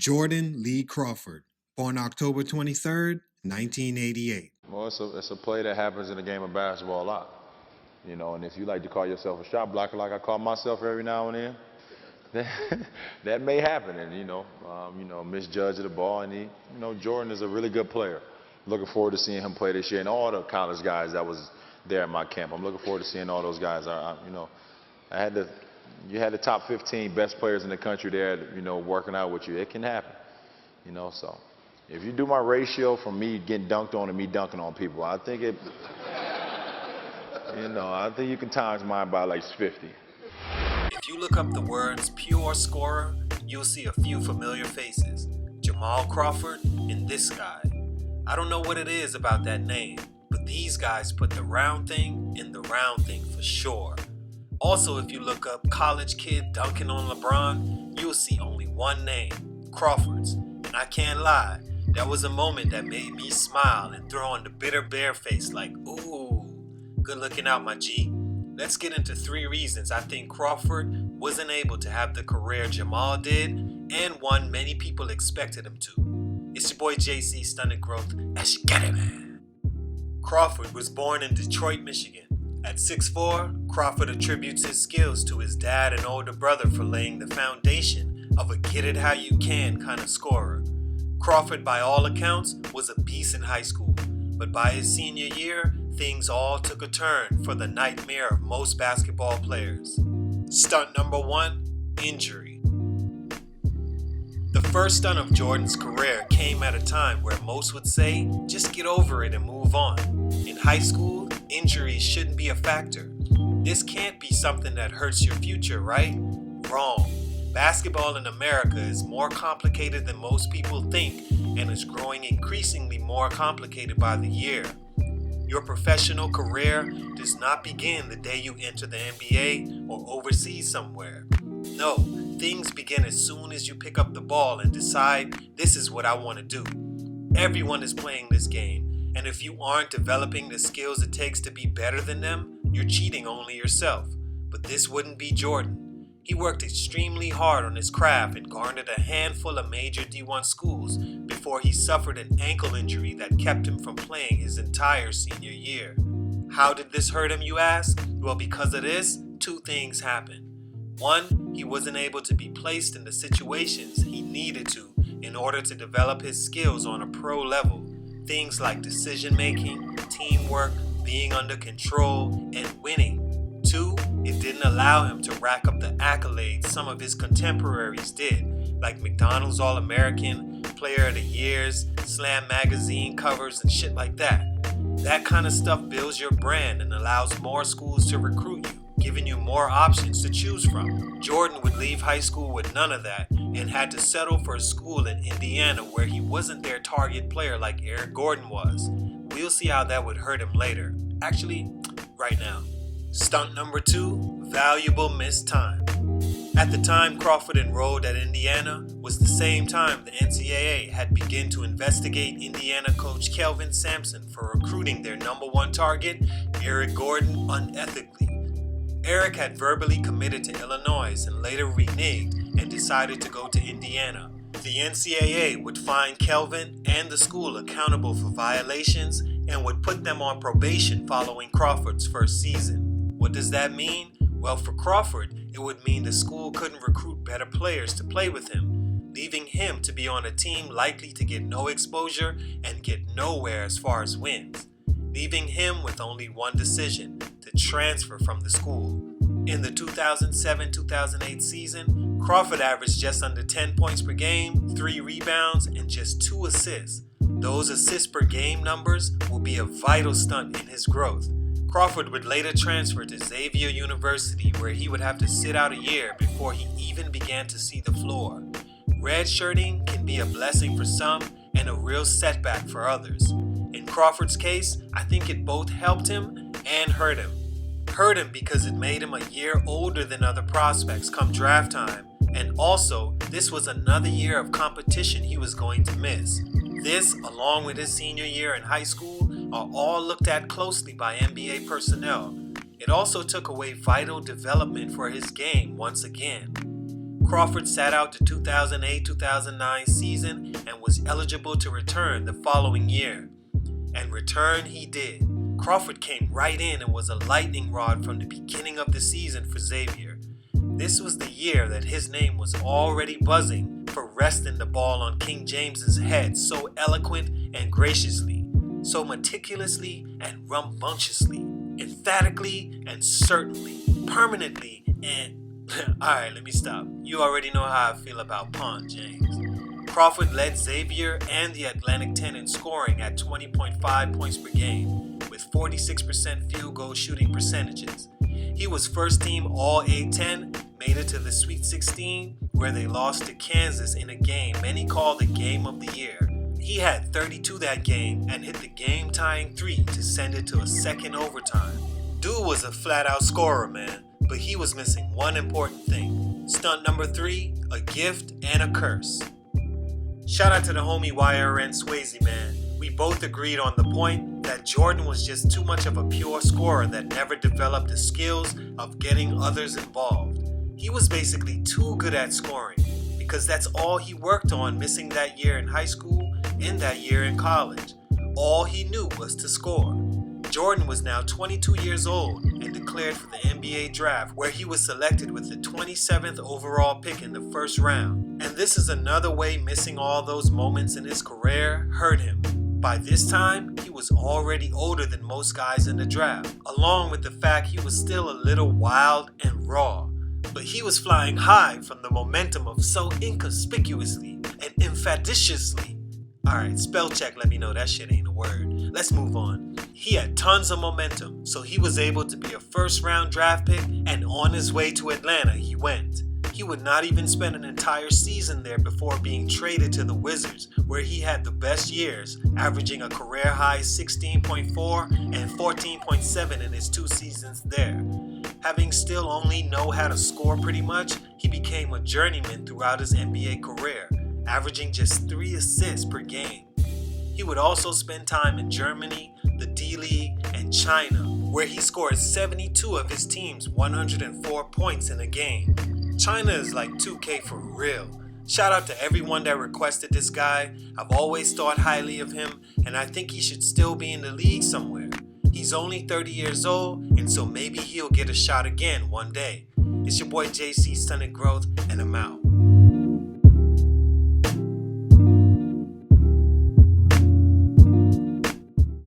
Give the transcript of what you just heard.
Jordan Lee Crawford, born October 23rd, 1988. Well, it's a play that happens in the game of basketball a lot. And if you like to call yourself a shot blocker like I call myself every now and then, that may happen. And, misjudge of the ball. And Jordan is a really good player. Looking forward to seeing him play this year. And all the college guys that was there at my camp, I'm looking forward to seeing all those guys. You had the top 15 best players in the country there, working out with you. It can happen, so if you do my ratio from me getting dunked on and me dunking on people, I think I think you can times mine by like 50. If you look up the words pure scorer, you'll see a few familiar faces. Jamal Crawford and this guy. I don't know what it is about that name, but these guys put the round thing in the round thing for sure. Also, if you look up college kid dunking on LeBron, you'll see only one name, Crawford's. And I can't lie, that was a moment that made me smile and throw on the bitter bear face like, ooh, good looking out, my G. Let's get into 3 reasons I think Crawford wasn't able to have the career Jamal did, and one many people expected him to. It's your boy JC, Stunted Growth. Let's get it, man. Crawford was born in Detroit, Michigan. At 6'4", Crawford attributes his skills to his dad and older brother for laying the foundation of a get-it-how-you-can kind of scorer. Crawford, by all accounts, was a beast in high school, but by his senior year, things all took a turn for the nightmare of most basketball players. Stunt number 1, injury. The first stunt of Jordan's career came at a time where most would say, just get over it and move on. In high school, injuries shouldn't be a factor. This can't be something that hurts your future, right? Wrong. Basketball in America is more complicated than most people think and is growing increasingly more complicated by the year. Your professional career does not begin the day you enter the NBA or overseas somewhere. No, things begin as soon as you pick up the ball and decide, this is what I want to do. Everyone is playing this game, and if you aren't developing the skills it takes to be better than them, you're cheating only yourself. But this wouldn't be Jordan. He worked extremely hard on his craft and garnered a handful of major D1 schools before he suffered an ankle injury that kept him from playing his entire senior year. How did this hurt him, you ask? Well, because of this, 2 things happened. 1, he wasn't able to be placed in the situations he needed to in order to develop his skills on a pro level. Things like decision making, teamwork, being under control, and winning. 2, it didn't allow him to rack up the accolades some of his contemporaries did, like McDonald's All-American, Player of the Years, Slam magazine covers, and shit like that. That kind of stuff builds your brand and allows more schools to recruit you, giving you more options to choose from. Jordan would leave high school with none of that and had to settle for a school in Indiana where he wasn't their target player like Eric Gordon was. We'll see how that would hurt him later. Actually, right now. Stunt number 2, valuable missed time. At the time Crawford enrolled at Indiana was the same time the NCAA had begun to investigate Indiana coach Kelvin Sampson for recruiting their number 1 target, Eric Gordon, unethically. Eric had verbally committed to Illinois and later reneged and decided to go to Indiana. The NCAA would find Kelvin and the school accountable for violations and would put them on probation following Crawford's first season. What does that mean? Well, for Crawford, it would mean the school couldn't recruit better players to play with him, leaving him to be on a team likely to get no exposure and get nowhere as far as wins, leaving him with only one decision, to transfer from the school. In the 2007-2008 season, Crawford averaged just under 10 points per game, 3 rebounds, and just 2 assists. Those assists per game numbers will be a vital stunt in his growth. Crawford would later transfer to Xavier University, where he would have to sit out a year before he even began to see the floor. Redshirting can be a blessing for some and a real setback for others. In Crawford's case, I think it both helped him and hurt him. Hurt him because it made him a year older than other prospects come draft time, and also this was another year of competition he was going to miss. This, along with his senior year in high school, are all looked at closely by NBA personnel. It also took away vital development for his game once again. Crawford sat out the 2008-2009 season and was eligible to return the following year. And return he did. Crawford came right in and was a lightning rod from the beginning of the season for Xavier. This was the year that his name was already buzzing for resting the ball on King James's head so eloquent and graciously, so meticulously and rambunctiously, emphatically and certainly, permanently and... Alright, let me stop. You already know how I feel about Pawn James. Crawford led Xavier and the Atlantic 10 in scoring at 20.5 points per game, with 46% field goal shooting percentages. He was first team All A-10, made it to the Sweet 16, where they lost to Kansas in a game many call the game of the year. He had 32 that game and hit the game-tying 3 to send it to a second overtime. Dude was a flat-out scorer, man, but he was missing one important thing. Stunt number 3, a gift and a curse. Shout out to the homie YRN Swayze, man. We both agreed on the point that Jordan was just too much of a pure scorer that never developed the skills of getting others involved. He was basically too good at scoring because that's all he worked on, missing that year in high school and that year in college. All he knew was to score. Jordan was now 22 years old and declared for the NBA draft, where he was selected with the 27th overall pick in the first round. And this is another way missing all those moments in his career hurt him. By this time, he was already older than most guys in the draft, along with the fact he was still a little wild and raw. But he was flying high from the momentum of so inconspicuously and infaticiously. Alright, spell check, let me know that shit ain't a word. Let's move on. He had tons of momentum, so he was able to be a first round draft pick, and on his way to Atlanta he went. He would not even spend an entire season there before being traded to the Wizards, where he had the best years, averaging a career high 16.4 and 14.7 in his 2 seasons there. Having still only know how to score pretty much, he became a journeyman throughout his NBA career, averaging just 3 assists per game. He would also spend time in Germany, the D-League, and China, where he scored 72 of his team's 104 points in a game. China is like 2K for real. Shout out to everyone that requested this guy. I've always thought highly of him, and I think he should still be in the league somewhere. He's only 30 years old, and so maybe he'll get a shot again one day. It's your boy JC Stunted Growth, and I'm out.